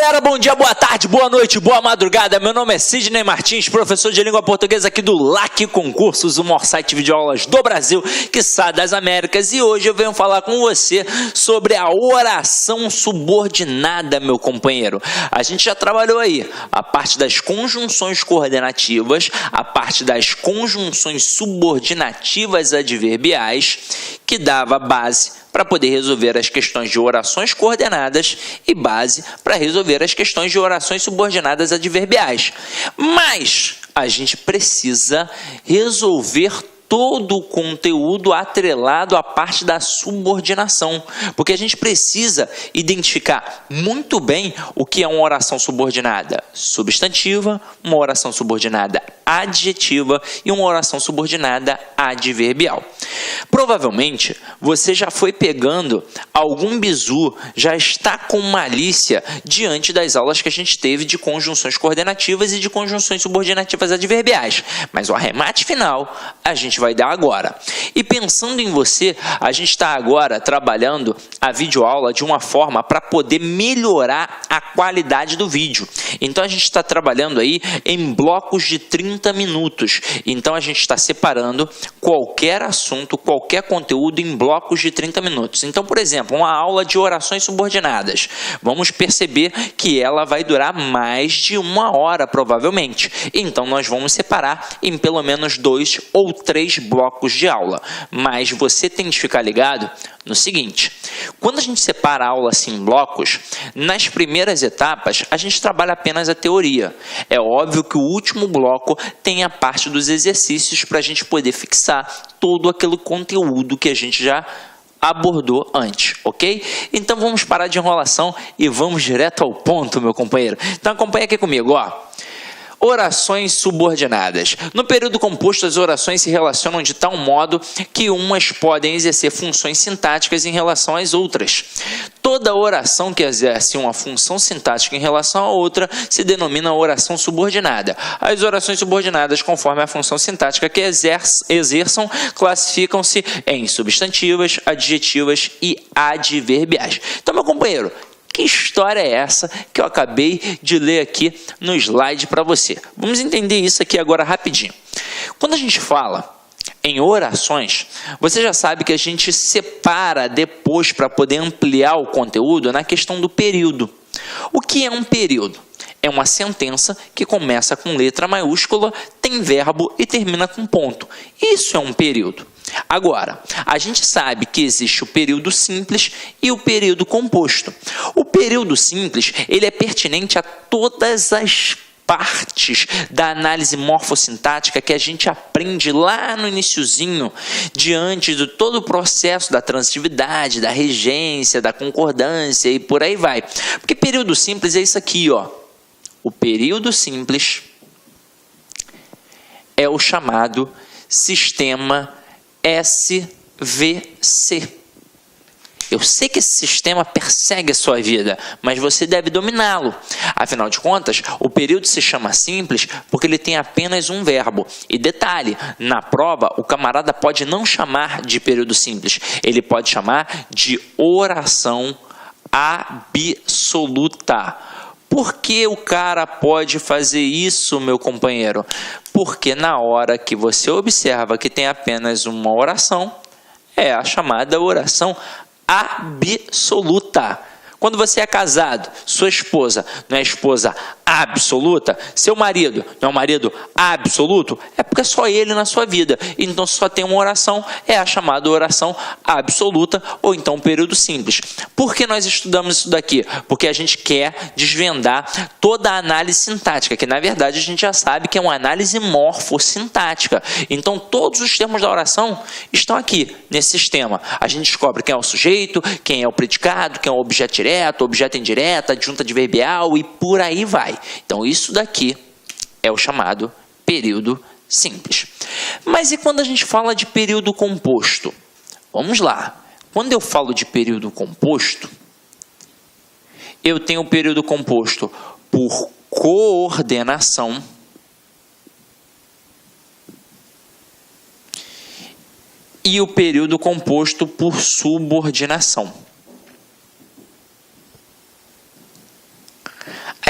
Galera, bom dia, boa tarde, boa noite, boa madrugada. Meu nome é Sidney Martins, professor de língua portuguesa aqui do LAC Concursos, o maior site de videoaulas do Brasil, quiçá das Américas. E hoje eu venho falar com você sobre a oração subordinada, meu companheiro. A gente já trabalhou aí a parte das conjunções coordenativas, a parte das conjunções subordinativas adverbiais, que dava base para poder resolver as questões de orações coordenadas e base para resolver as questões de orações subordinadas adverbiais. Mas a gente precisa resolver todo o conteúdo atrelado à parte da subordinação, porque a gente precisa identificar muito bem o que é uma oração subordinada substantiva, uma oração subordinada adjetiva e uma oração subordinada adverbial. Provavelmente você já foi pegando algum bizu, já está com malícia diante das aulas que a gente teve de conjunções coordenativas e de conjunções subordinativas adverbiais, mas o arremate final a gente vai dar agora. E pensando em você, a gente está agora trabalhando a videoaula de uma forma para poder melhorar a qualidade do vídeo. Então a gente está trabalhando aí em blocos de 30 minutos. Então a gente está separando qualquer assunto, qualquer conteúdo em blocos de 30 minutos. Então, por exemplo, uma aula de orações subordinadas. Vamos perceber que ela vai durar mais de 1 hora, provavelmente. Então nós vamos separar em pelo menos 2 ou 3 blocos de aula. Mas você tem de ficar ligado no seguinte: quando a gente separa a aula assim em blocos, nas primeiras etapas a gente trabalha apenas a teoria. É óbvio que o último bloco tem a parte dos exercícios para a gente poder fixar todo aquele conteúdo que a gente já abordou antes, ok? Então vamos parar de enrolação e vamos direto ao ponto, meu companheiro. Então acompanha aqui comigo, ó. Orações subordinadas. No período composto, as orações se relacionam de tal modo que umas podem exercer funções sintáticas em relação às outras. Toda oração que exerce uma função sintática em relação a outra se denomina oração subordinada. As orações subordinadas, conforme a função sintática que exerçam, classificam-se em substantivas, adjetivas e adverbiais. Então, meu companheiro, que história é essa que eu acabei de ler aqui no slide para você? Vamos entender isso aqui agora rapidinho. Quando a gente fala em orações, você já sabe que a gente separa depois para poder ampliar o conteúdo na questão do período. O que é um período? É uma sentença que começa com letra maiúscula, tem verbo e termina com ponto. Isso é um período. Agora, a gente sabe que existe o período simples e o período composto. O período simples, ele é pertinente a todas as partes da análise morfossintática que a gente aprende lá no iniciozinho, diante de todo o processo da transitividade, da regência, da concordância e por aí vai. Porque período simples é isso aqui, ó. O período simples é o chamado sistema SVC. Eu sei que esse sistema persegue a sua vida, mas você deve dominá-lo. Afinal de contas, o período se chama simples porque ele tem apenas um verbo. E detalhe, na prova, o camarada pode não chamar de período simples, ele pode chamar de oração absoluta. Por que o cara pode fazer isso, meu companheiro? Porque na hora que você observa que tem apenas uma oração, é a chamada oração absoluta. Quando você é casado, sua esposa não é esposa absoluta, seu marido não é um marido absoluto, é porque é só ele na sua vida. Então só tem uma oração, é a chamada oração absoluta ou então período simples. Por que nós estudamos isso daqui? Porque a gente quer desvendar toda a análise sintática, que na verdade a gente já sabe que é uma análise morfossintática. Então todos os termos da oração estão aqui nesse sistema. A gente descobre quem é o sujeito, quem é o predicado, quem é o objeto direto, objeto indireto, adjunta adverbial e por aí vai. Então isso daqui é o chamado período simples. Mas e quando a gente fala de período composto? Vamos lá. Quando eu falo de período composto, eu tenho o período composto por coordenação e o período composto por subordinação.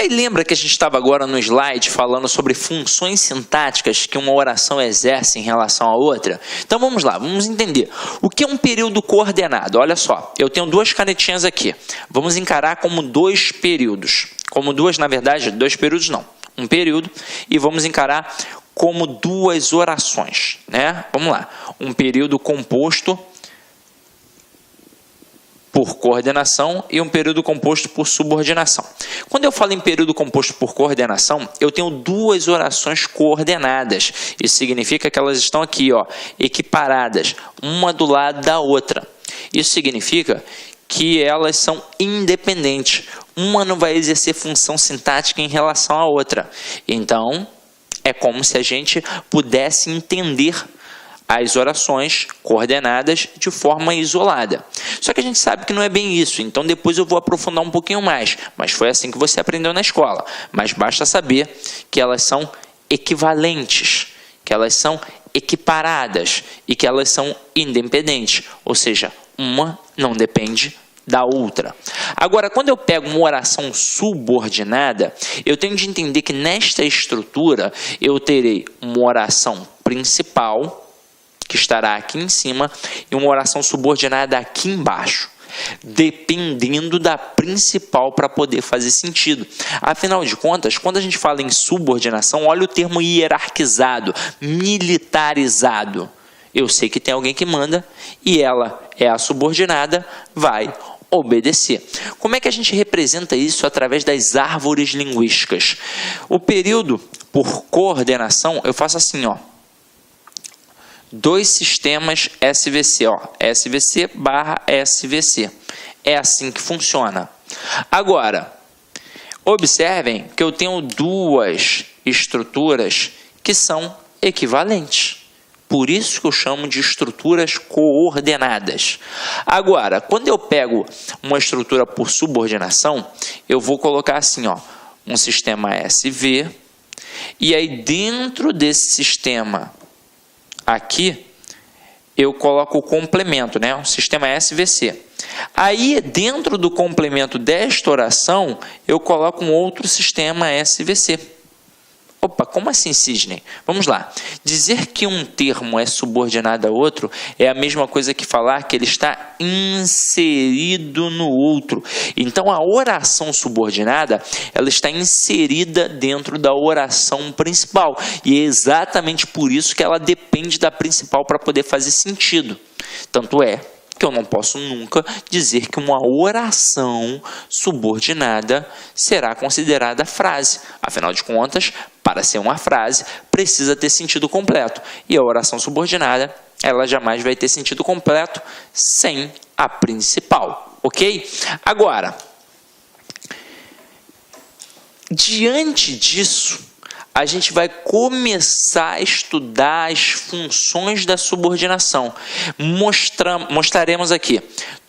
Aí lembra que a gente estava agora no slide falando sobre funções sintáticas que uma oração exerce em relação à outra? Então vamos lá, vamos entender. O que é um período coordenado? Olha só, eu tenho duas canetinhas aqui. Vamos encarar como dois períodos. Como duas, na verdade, dois períodos não. Um período, e vamos encarar como duas orações, né? Vamos lá. Um período composto por coordenação e um período composto por subordinação. Quando eu falo em período composto por coordenação, eu tenho duas orações coordenadas. Isso significa que elas estão aqui, ó, equiparadas, uma do lado da outra. Isso significa que elas são independentes. Uma não vai exercer função sintática em relação à outra. Então, é como se a gente pudesse entender as orações coordenadas de forma isolada. Só que a gente sabe que não é bem isso, então depois eu vou aprofundar um pouquinho mais. Mas foi assim que você aprendeu na escola. Mas basta saber que elas são equivalentes, que elas são equiparadas e que elas são independentes. Ou seja, uma não depende da outra. Agora, quando eu pego uma oração subordinada, eu tenho de entender que nesta estrutura eu terei uma oração principal, que estará aqui em cima, e uma oração subordinada aqui embaixo, dependendo da principal para poder fazer sentido. Afinal de contas, quando a gente fala em subordinação, olha o termo hierarquizado, militarizado. Eu sei que tem alguém que manda e ela é a subordinada, vai obedecer. Como é que a gente representa isso através das árvores linguísticas? O período por coordenação, eu faço assim, ó. Dois sistemas SVC, ó, SVC barra SVC. É assim que funciona. Agora, observem que eu tenho duas estruturas que são equivalentes. Por isso que eu chamo de estruturas coordenadas. Agora, quando eu pego uma estrutura por subordinação, eu vou colocar assim, ó, um sistema SV, e aí dentro desse sistema aqui, eu coloco o complemento, né? O sistema SVC. Aí, dentro do complemento desta oração, eu coloco um outro sistema SVC. Opa, como assim, Sidney? Vamos lá. Dizer que um termo é subordinado a outro é a mesma coisa que falar que ele está inserido no outro. Então, a oração subordinada, ela está inserida dentro da oração principal. E é exatamente por isso que ela depende da principal para poder fazer sentido. Tanto é que eu não posso nunca dizer que uma oração subordinada será considerada frase. Afinal de contas, para ser uma frase, precisa ter sentido completo. E a oração subordinada, ela jamais vai ter sentido completo sem a principal, ok? Agora, diante disso, a gente vai começar a estudar as funções da subordinação. Mostraremos aqui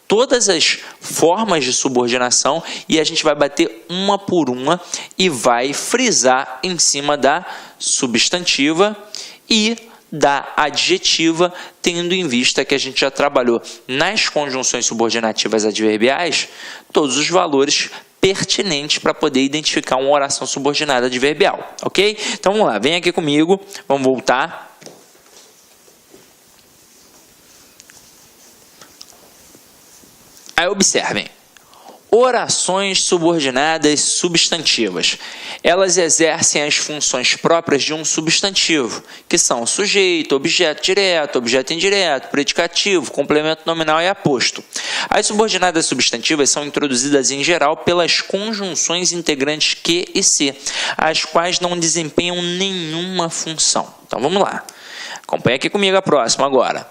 todas as formas de subordinação e a gente vai bater uma por uma e vai frisar em cima da substantiva e da adjetiva, tendo em vista que a gente já trabalhou nas conjunções subordinativas adverbiais todos os valores pertinentes para poder identificar uma oração subordinada adverbial, ok? Então vamos lá, vem aqui comigo, vamos voltar. Aí observem, orações subordinadas substantivas. Elas exercem as funções próprias de um substantivo, que são sujeito, objeto direto, objeto indireto, predicativo, complemento nominal e aposto. As subordinadas substantivas são introduzidas em geral pelas conjunções integrantes que e se, as quais não desempenham nenhuma função. Então vamos lá. Acompanhe aqui comigo a próxima agora.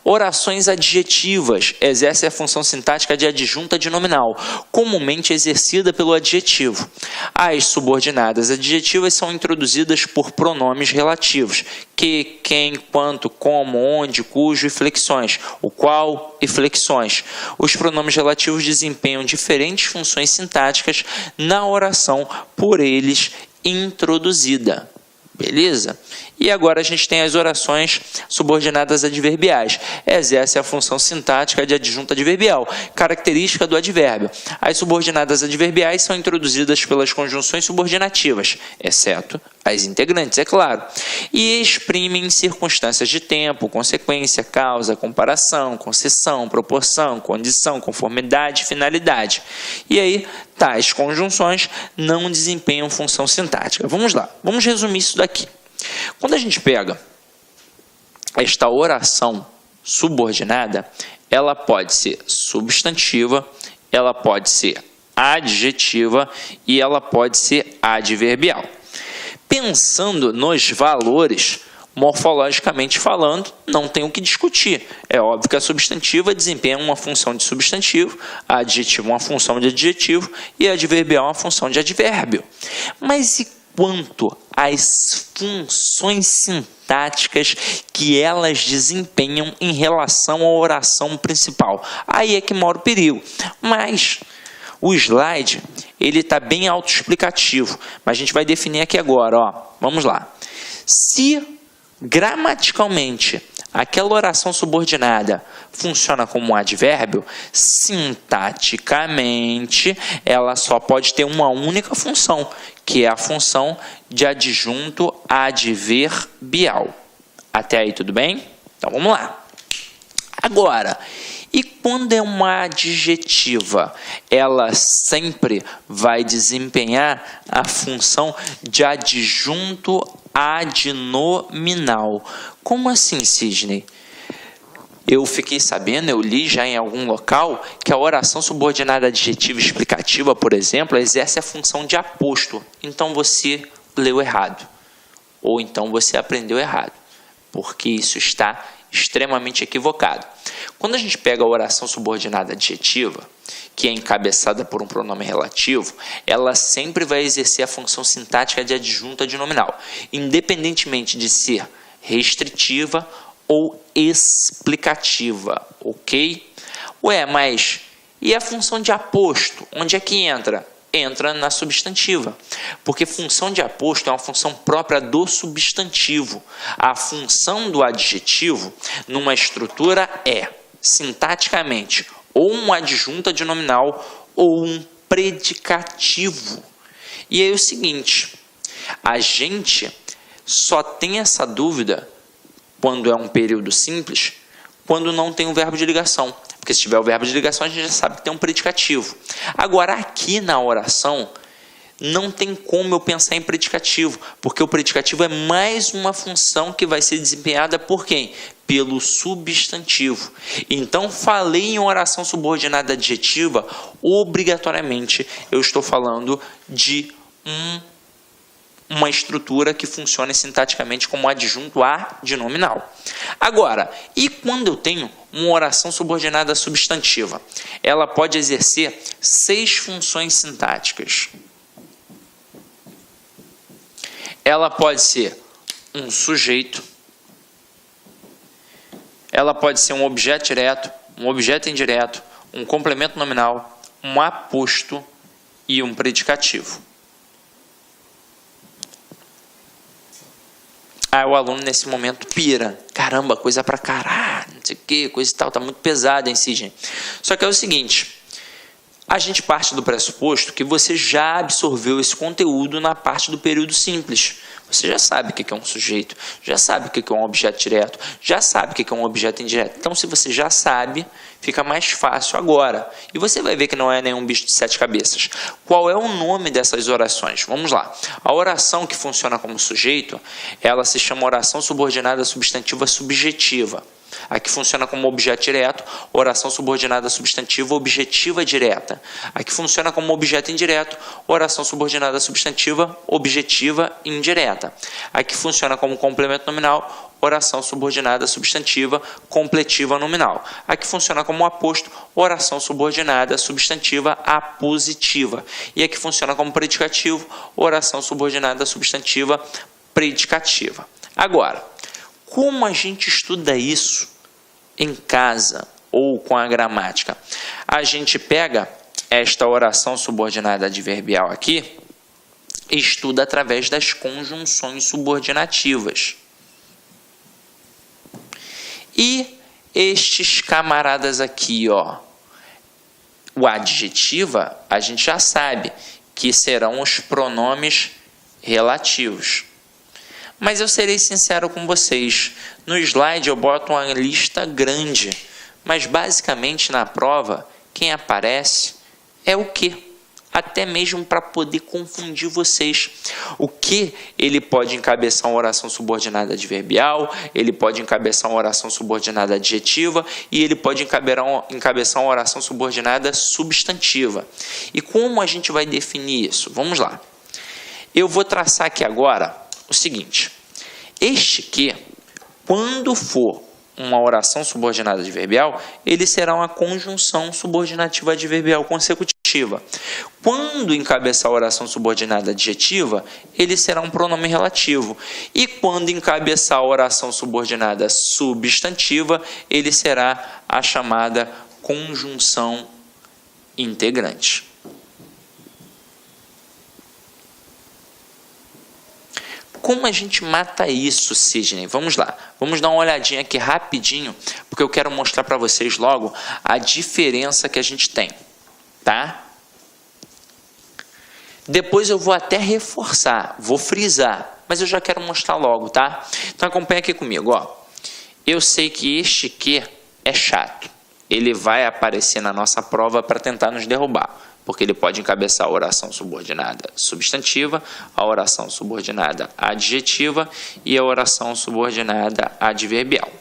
Orações adjetivas exercem a função sintática de adjunta de nominal, comumente exercida pelo adjetivo. As subordinadas adjetivas são introduzidas por pronomes relativos, que, quem, quanto, como, onde, cujo e flexões, o qual e flexões. Os pronomes relativos desempenham diferentes funções sintáticas na oração por eles introduzida. Beleza? E agora a gente tem as orações subordinadas adverbiais. Exerce a função sintática de adjunto adverbial, característica do advérbio. As subordinadas adverbiais são introduzidas pelas conjunções subordinativas, exceto as integrantes, é claro, e exprimem circunstâncias de tempo, consequência, causa, comparação, concessão, proporção, condição, conformidade, finalidade. E aí, tais conjunções não desempenham função sintática. Vamos lá, vamos resumir isso daqui. Quando a gente pega esta oração subordinada, ela pode ser substantiva, ela pode ser adjetiva e ela pode ser adverbial. Pensando nos valores, morfologicamente falando, não tem o que discutir. É óbvio que a substantiva desempenha uma função de substantivo, a adjetiva uma função de adjetivo e a adverbial uma função de advérbio. Mas e quanto às funções sintáticas que elas desempenham em relação à oração principal? Aí é que mora o perigo. Mas o slide, ele está bem autoexplicativo, mas a gente vai definir aqui agora, ó. Vamos lá. Se gramaticalmente aquela oração subordinada funciona como um advérbio, sintaticamente ela só pode ter uma única função, que é a função de adjunto adverbial. Até aí tudo bem? Então vamos lá. Agora, e quando é uma adjetiva, ela sempre vai desempenhar a função de adjunto adnominal. Como assim, Sidney? Eu fiquei sabendo, eu li já em algum local, que a oração subordinada adjetiva explicativa, por exemplo, exerce a função de aposto. Então você leu errado. Ou então você aprendeu errado. Porque isso está extremamente equivocado. Quando a gente pega a oração subordinada adjetiva, que é encabeçada por um pronome relativo, ela sempre vai exercer a função sintática de adjunto adnominal, independentemente de ser restritiva ou explicativa, ok? Ué, mas e a função de aposto? Onde é que entra? Entra na substantiva, porque função de aposto é uma função própria do substantivo. A função do adjetivo, numa estrutura, é, sintaticamente, ou um adjunto adnominal ou um predicativo. E aí é o seguinte, a gente só tem essa dúvida quando é um período simples, quando não tem um verbo de ligação. Porque se tiver o verbo de ligação, a gente já sabe que tem um predicativo. Agora, aqui na oração, não tem como eu pensar em predicativo, porque o predicativo é mais uma função que vai ser desempenhada por quem? Pelo substantivo. Então, falei em oração subordinada adjetiva, obrigatoriamente eu estou falando de uma estrutura que funciona sintaticamente como adjunto adnominal. Agora, e quando eu tenho uma oração subordinada substantiva? Ela pode exercer 6 funções sintáticas. Ela pode ser um sujeito, ela pode ser um objeto direto, um objeto indireto, um complemento nominal, um aposto e um predicativo. Aí o aluno nesse momento pira. Caramba, coisa pra caralho, não sei o que, coisa e tal, tá muito pesado, hein, Sidney? Só que é o seguinte, a gente parte do pressuposto que você já absorveu esse conteúdo na parte do período simples. Você já sabe o que é um sujeito, já sabe o que é um objeto direto, já sabe o que é um objeto indireto. Então, se você já sabe, fica mais fácil agora. E você vai ver que não é nenhum bicho de 7 cabeças. Qual é o nome dessas orações? Vamos lá. A oração que funciona como sujeito, ela se chama oração subordinada substantiva subjetiva. A que funciona como objeto direto, oração subordinada substantiva objetiva direta. A que funciona como objeto indireto, oração subordinada substantiva objetiva indireta. A que funciona como complemento nominal, oração subordinada substantiva completiva nominal. A que funciona como aposto, oração subordinada substantiva apositiva. E a que funciona como predicativo, oração subordinada substantiva predicativa. Agora, como a gente estuda isso em casa ou com a gramática? A gente pega esta oração subordinada adverbial aqui e estuda através das conjunções subordinativas. E estes camaradas aqui, ó, o adjetiva, a gente já sabe que serão os pronomes relativos. Mas eu serei sincero com vocês, no slide eu boto uma lista grande, mas basicamente na prova, quem aparece é o que? Até mesmo para poder confundir vocês. O que ele pode encabeçar uma oração subordinada adverbial, ele pode encabeçar uma oração subordinada adjetiva e ele pode encabeçar uma oração subordinada substantiva. E como a gente vai definir isso? Vamos lá. Eu vou traçar aqui agora o seguinte. Este que, quando for uma oração subordinada adverbial, ele será uma conjunção subordinativa adverbial consecutiva. Quando encabeçar a oração subordinada adjetiva, ele será um pronome relativo. E quando encabeçar a oração subordinada substantiva, ele será a chamada conjunção integrante. Como a gente mata isso, Sidney? Vamos lá. Vamos dar uma olhadinha aqui rapidinho, porque eu quero mostrar para vocês logo a diferença que a gente tem, tá? Depois eu vou até reforçar, vou frisar, mas eu já quero mostrar logo, tá? Então acompanha aqui comigo, ó. Eu sei que este que é chato. Ele vai aparecer na nossa prova para tentar nos derrubar, porque ele pode encabeçar a oração subordinada substantiva, a oração subordinada adjetiva e a oração subordinada adverbial.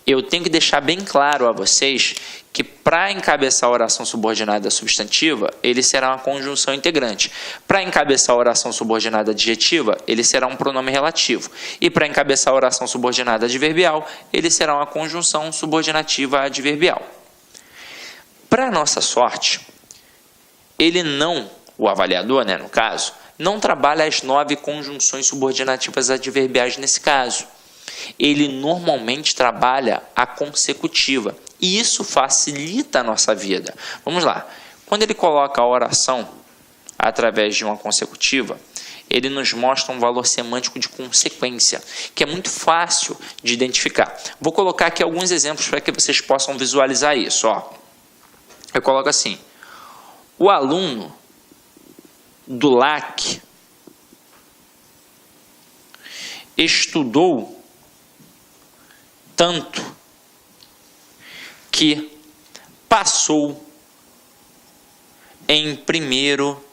Eu tenho que deixar bem claro a vocês que para encabeçar a oração subordinada substantiva, ele será uma conjunção integrante. Para encabeçar a oração subordinada adjetiva, ele será um pronome relativo. E para encabeçar a oração subordinada adverbial, ele será uma conjunção subordinativa adverbial. Para nossa sorte, ele não, o avaliador, né, no caso, não trabalha as 9 conjunções subordinativas adverbiais nesse caso. Ele normalmente trabalha a consecutiva. E isso facilita a nossa vida. Vamos lá. Quando ele coloca a oração através de uma consecutiva, ele nos mostra um valor semântico de consequência, que é muito fácil de identificar. Vou colocar aqui alguns exemplos para que vocês possam visualizar isso. Ó. Eu coloco assim. O aluno do LAC estudou tanto que passou em primeiro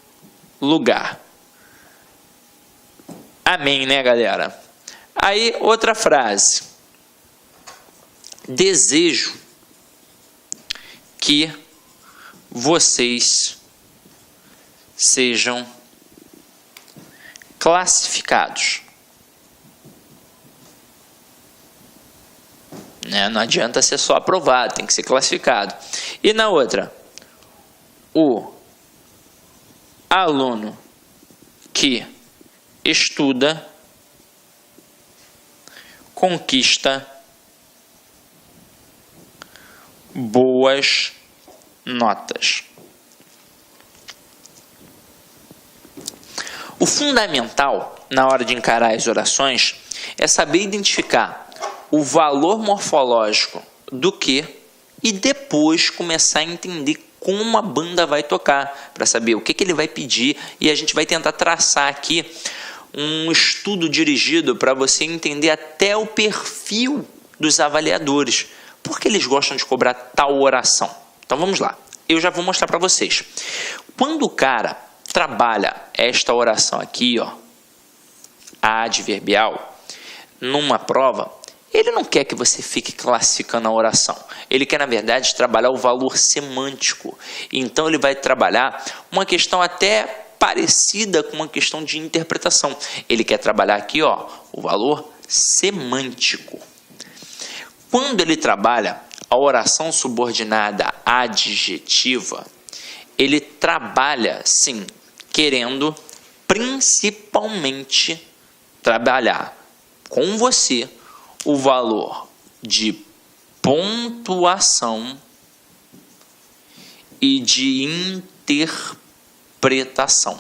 lugar. Amém, né, galera? Aí, outra frase. Desejo que vocês sejam classificados. Não adianta ser só aprovado, tem que ser classificado. E na outra, o aluno que estuda conquista boas notas. O fundamental na hora de encarar as orações é saber identificar o valor morfológico do que e depois começar a entender como a banda vai tocar, para saber o que ele vai pedir, e a gente vai tentar traçar aqui um estudo dirigido para você entender até o perfil dos avaliadores, porque eles gostam de cobrar tal oração. Então vamos lá, eu já vou mostrar para vocês. Quando o cara trabalha esta oração aqui, ó, a adverbial, numa prova, ele não quer que você fique classificando a oração. Ele quer, na verdade, trabalhar o valor semântico. Então, ele vai trabalhar uma questão até parecida com uma questão de interpretação. Ele quer trabalhar aqui, ó, o valor semântico. Quando ele trabalha a oração subordinada adjetiva, ele trabalha, sim, querendo principalmente trabalhar com você o valor de pontuação e de interpretação.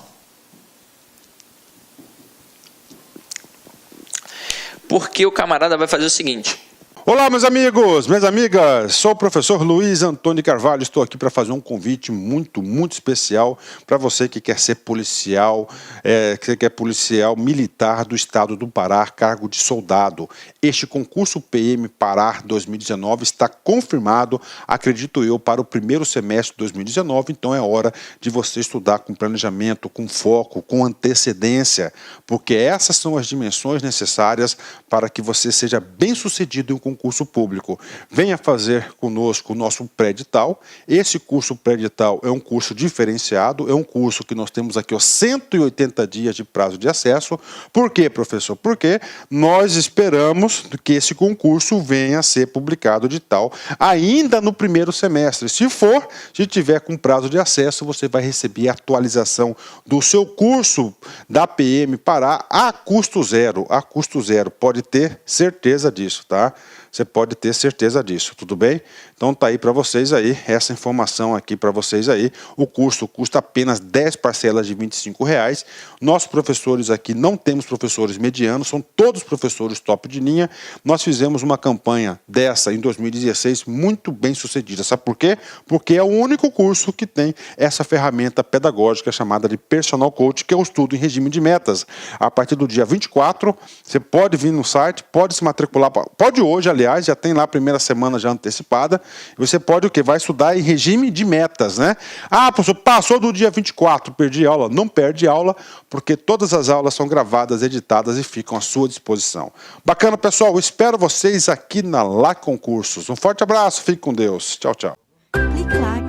Porque o camarada vai fazer o seguinte: Olá, meus amigos, minhas amigas, sou o professor Luiz Antônio Carvalho, estou aqui para fazer um convite muito especial para você que quer ser policial, que quer policial militar do estado do Pará, cargo de soldado. Este concurso PM Pará 2019 está confirmado, acredito eu, para o primeiro semestre de 2019, então é hora de você estudar com planejamento, com foco, com antecedência, porque essas são as dimensões necessárias para que você seja bem-sucedido em um concurso público. Venha fazer conosco o nosso pré-edital. Esse curso pré-edital é um curso diferenciado, é um curso que nós temos aqui 180 dias de prazo de acesso. Por quê, professor? Porque nós esperamos que esse concurso venha a ser publicado de tal ainda no primeiro semestre. Se tiver com prazo de acesso, você vai receber a atualização do seu curso da PM Pará a custo zero. A custo zero. Pode ter certeza disso, tá? Você pode ter certeza disso, tudo bem? Então tá aí para vocês aí, essa informação aqui para vocês aí. O curso custa apenas 10 parcelas de R$25. Nossos professores aqui não temos professores medianos, são todos professores top de linha. Nós fizemos uma campanha dessa em 2016 muito bem sucedida. Sabe por quê? Porque é o único curso que tem essa ferramenta pedagógica chamada de Personal Coach, que é o estudo em regime de metas. A partir do dia 24, você pode vir no site, pode se matricular, pode hoje, aliás, já tem lá a primeira semana já antecipada. Você pode o quê? Vai estudar em regime de metas, né? Ah, professor, passou do dia 24, perdi aula. Não perde aula, porque todas as aulas são gravadas, editadas e ficam à sua disposição. Bacana, pessoal. Eu espero vocês aqui na Lá Concursos. Um forte abraço, fique com Deus. Tchau, tchau. Clique lá